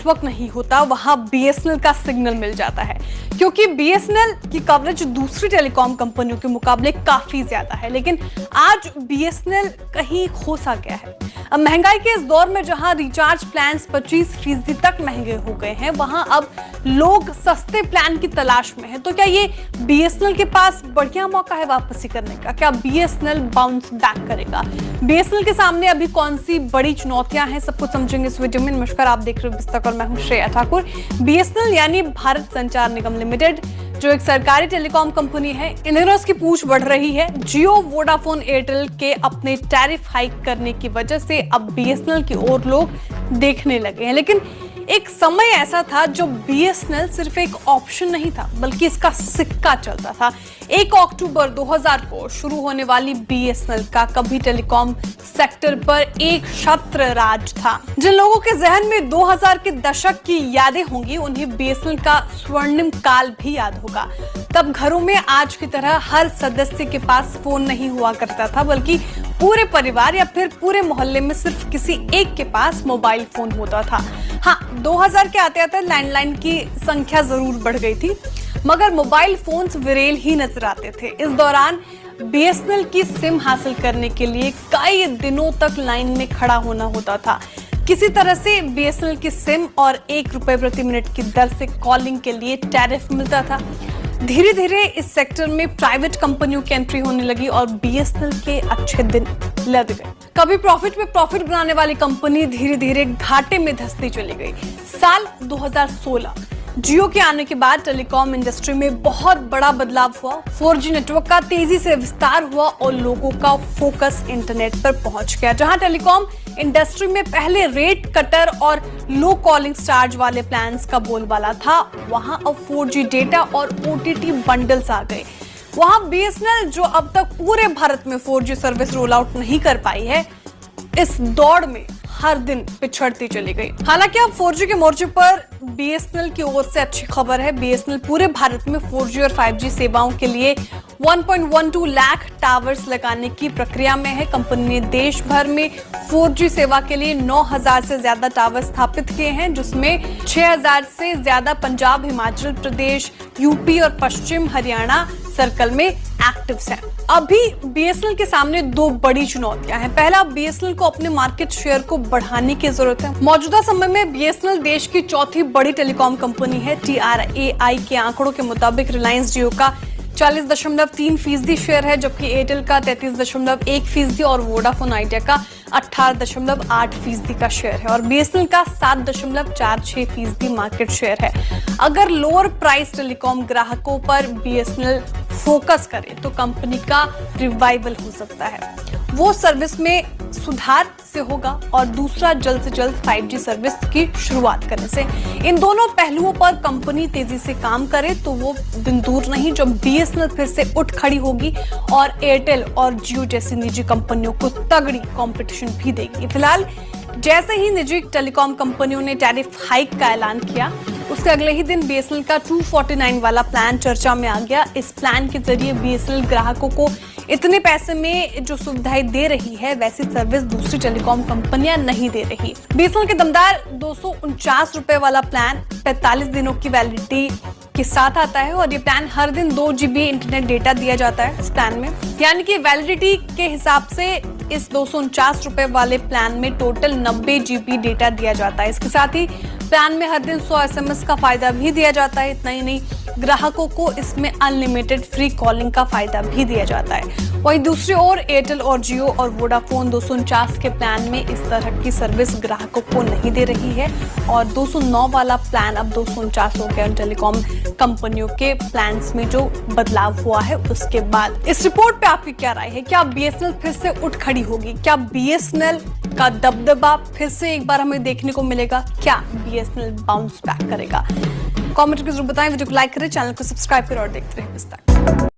Network नहीं होता वहां बीएसएनएल का सिग्नल मिल जाता है, क्योंकि बीएसएनएल की कवरेज दूसरी टेलीकॉम कंपनियों के मुकाबले काफी ज्यादा है। लेकिन आज बीएसएनएल कहीं खोसा गया है। अब महंगाई के इस दौर में जहां रिचार्ज प्लान्स 25% तक महंगे हो गए हैं, वहां अब लोग सस्ते प्लान की तलाश में हैं। तो क्या ये बीएसएनएल के पास बढ़िया मौका है वापसी करने का? क्या बीएसएनएल बाउंस बैक करेगा? बीएसएनएल के सामने अभी कौन सी बड़ी चुनौतियां हैं, सब कुछ समझेंगे इस वीडियो में। नमस्कार, आप देख रहे हो बिस्तक और मैं हूं श्रेया ठाकुर। बीएसएनएल यानी भारत संचार निगम लिमिटेड, जो एक सरकारी टेलीकॉम कंपनी है, इन दिनों इसकी पूछ बढ़ रही है। जियो, वोडाफोन, एयरटेल के अपने टैरिफ हाइक करने की वजह से अब बीएसएनएल की ओर लोग देखने लगे हैं। लेकिन एक समय ऐसा था जब बीएसएनएल सिर्फ एक ऑप्शन नहीं था, बल्कि इसका सिक्का चलता था। 1 अक्टूबर 2000 को शुरू होने वाली बीएसएनएल का कभी टेलीकॉम सेक्टर पर एक छत्र राज था। जिन लोगों के जहन में 2000 के दशक की यादें होंगी, उन्हें बीएसएनएल का स्वर्णिम काल भी याद होगा। तब घरों में आज की तरह हर सदस्य के पास फोन नहीं हुआ करता था, बल्कि पूरे परिवार या फिर पूरे मोहल्ले में सिर्फ किसी एक के पास मोबाइल फोन होता था। हाँ, 2000 के आते आते लैंडलाइन की संख्या जरूर बढ़ गई थी, मगर मोबाइल फोन्स विरेल ही नजर आते थे। इस दौरान बीएसएनएल की सिम हासिल करने के लिए कई दिनों तक लाइन में खड़ा होना होता था। किसी तरह से बीएसएनएल की सिम और ₹1 प्रति मिनट की दर से कॉलिंग के लिए टैरिफ मिलता था। धीरे धीरे इस सेक्टर में प्राइवेट कंपनियों की एंट्री होने लगी और बीएसएनएल के अच्छे दिन लद गए। कभी प्रॉफिट में प्रॉफिट बनाने वाली कंपनी धीरे धीरे घाटे में धंसती चली गई। साल 2016 जियो के आने के बाद टेलीकॉम इंडस्ट्री में बहुत बड़ा बदलाव हुआ। 4G नेटवर्क का तेजी से विस्तार हुआ और लोगों का फोकस इंटरनेट पर पहुंच गया। जहां टेलीकॉम इंडस्ट्री में पहले रेट कटर और लो कॉलिंग चार्ज वाले प्लान्स का बोलबाला था, वहां अब 4G डेटा और OTT बंडल्स आ गए। वहां बीएसएनएल, जो अब तक पूरे भारत में 4G सर्विस रोल आउट नहीं कर पाई है, इस दौड़ में हर दिन पिछड़ती चली गई। हालांकि अब 4G के मोर्चे पर बीएसएनएल की ओर से अच्छी खबर है। बीएसएनएल पूरे भारत में 4G और 5G सेवाओं के लिए 1.12 लाख टावर्स लगाने की प्रक्रिया में है। कंपनी ने देश भर में 4G सेवा के लिए 9000 से ज्यादा टावर स्थापित किए हैं, जिसमें 6000 से ज्यादा पंजाब, हिमाचल प्रदेश, यूपी और पश्चिम हरियाणा सर्कल में एक्टिव हैं। अभी बीएसएनएल के सामने दो बड़ी चुनौतियां हैं। पहला, बीएसएनएल को अपने मार्केट शेयर को बढ़ाने की जरूरत है। मौजूदा समय में बीएसएनएल देश की चौथी बड़ी टेलीकॉम कंपनी है। TRAI के आंकड़ों के मुताबिक रिलायंस जियो का 40.3% शेयर है, जबकि एयरटेल का 33.1% और वोडाफोन आइडिया का 18.8% का शेयर है और बीएसएनएल का 7.46% मार्केट शेयर है। अगर लोअर प्राइस टेलीकॉम ग्राहकों पर बीएसएनएल फोकस करे तो कंपनी का रिवाइवल हो सकता है। वो सर्विस में सुधार से होगा और दूसरा जल्द से जल्द 5G सर्विस की शुरुआत करने से। इन दोनों पहलुओं पर कंपनी तेजी से काम करे तो वो दिन दूर नहीं जब बीएसएनएल फिर से उठ खड़ी होगी और एयरटेल और जियो जैसी निजी कंपनियों को तगड़ी कंपटीशन भी देगी। फिलहाल जैसे ही निजी टेलीकॉम कंपनियों ने टैरिफ हाइक का ऐलान किया, उसके अगले ही दिन बीएसएनएल का 249 वाला प्लान चर्चा में आ गया। इस प्लान के जरिए बीएसएनएल ग्राहकों को इतने पैसे में जो सुविधाएं दे रही है, वैसी सर्विस दूसरी टेलीकॉम कंपनियां नहीं दे रही। बीएसएनएल के दमदार ₹249 वाला प्लान 45 दिनों की वैलिडिटी के साथ आता है और ये प्लान हर दिन 2 GB इंटरनेट डेटा दिया जाता है इस प्लान में। यानी कि वैलिडिटी के हिसाब से इस ₹249 वाले प्लान में टोटल 90 GB डेटा दिया जाता है। इसके साथ ही प्लान में हर दिन 100 SMS का फायदा भी दिया जाता है। इतना ही नहीं, ग्राहकों को इसमें अनलिमिटेड फ्री कॉलिंग का फायदा भी दिया जाता है। वहीं दूसरी ओर एयरटेल और जियो और वोडाफोन 249 के प्लान में इस तरह की सर्विस ग्राहकों को नहीं दे रही है और 209 वाला प्लान अब 249 हो गया। टेलीकॉम कंपनियों के प्लान्स में जो बदलाव हुआ है उसके बाद। इस रिपोर्ट पे आपकी क्या राय है? क्या बीएसएनएल फिर से उठ खड़ी होगी? क्या बीएसएनएल का दबदबा फिर से एक बार हमें देखने को मिलेगा? क्या बीएसएनएल बाउंस बैक करेगा? कमेंट करके जरूर बताएं। वीडियो को लाइक करें, चैनल को सब्सक्राइब करें और देखते रहें बिस्तक।